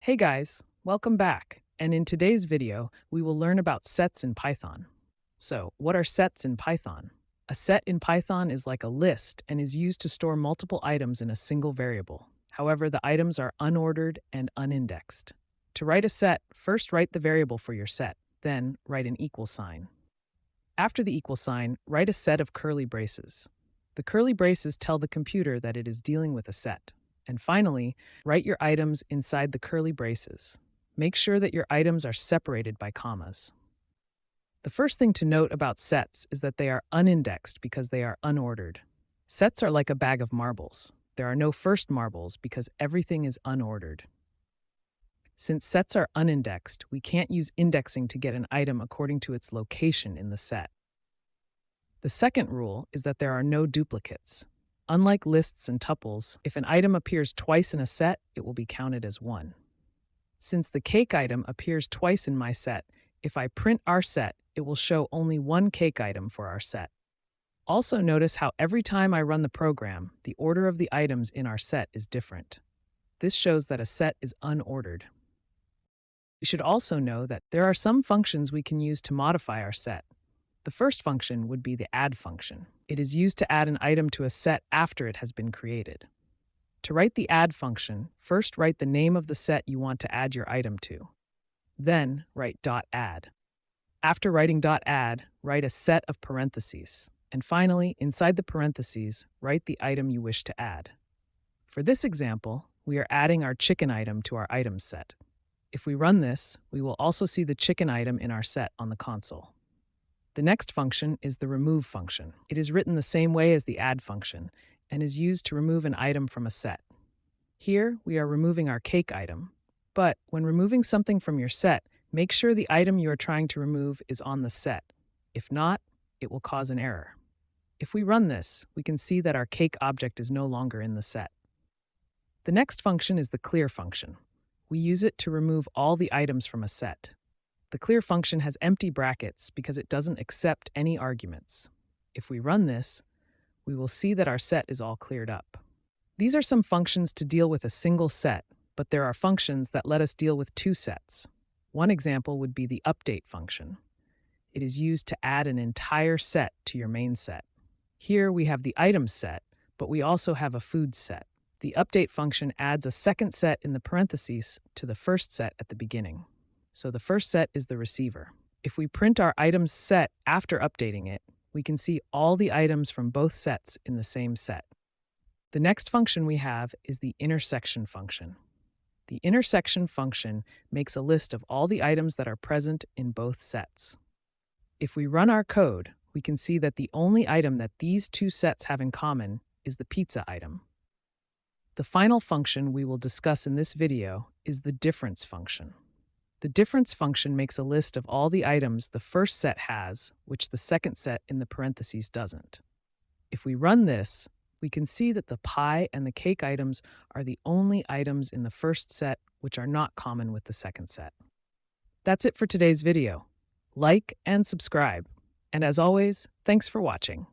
Hey guys, welcome back. And in today's video, we will learn about sets in Python. So, what are sets in Python? A set in Python is like a list and is used to store multiple items in a single variable. However, the items are unordered and unindexed. To write a set, first write the variable for your set, then write an equal sign. After the equal sign, write a set of curly braces. The curly braces tell the computer that it is dealing with a set. And finally, write your items inside the curly braces. Make sure that your items are separated by commas. The first thing to note about sets is that they are unindexed because they are unordered. Sets are like a bag of marbles. There are no first marbles because everything is unordered. Since sets are unindexed, we can't use indexing to get an item according to its location in the set. The second rule is that there are no duplicates. Unlike lists and tuples, if an item appears twice in a set, it will be counted as one. Since the cake item appears twice in my set, if I print our set, it will show only one cake item for our set. Also notice how every time I run the program, the order of the items in our set is different. This shows that a set is unordered. You should also know that there are some functions we can use to modify our set. The first function would be the add function. It is used to add an item to a set after it has been created. To write the add function, first write the name of the set you want to add your item to. Then write .add. After writing .add, write a set of parentheses. And finally, inside the parentheses, write the item you wish to add. For this example, we are adding our chicken item to our items set. If we run this, we will also see the chicken item in our set on the console. The next function is the remove function. It is written the same way as the add function and is used to remove an item from a set. Here, we are removing our cake item, but when removing something from your set, make sure the item you are trying to remove is on the set. If not, it will cause an error. If we run this, we can see that our cake object is no longer in the set. The next function is the clear function. We use it to remove all the items from a set. The clear function has empty brackets because it doesn't accept any arguments. If we run this, we will see that our set is all cleared up. These are some functions to deal with a single set, but there are functions that let us deal with two sets. One example would be the update function. It is used to add an entire set to your main set. Here we have the items set, but we also have a food set. The update function adds a second set in the parentheses to the first set at the beginning. So the first set is the receiver. If we print our items set after updating it, we can see all the items from both sets in the same set. The next function we have is the intersection function. The intersection function makes a list of all the items that are present in both sets. If we run our code, we can see that the only item that these two sets have in common is the pizza item. The final function we will discuss in this video is the difference function. The difference function makes a list of all the items the first set has, which the second set in the parentheses doesn't. If we run this, we can see that the pie and the cake items are the only items in the first set which are not common with the second set. That's it for today's video. Like and subscribe. And as always, thanks for watching.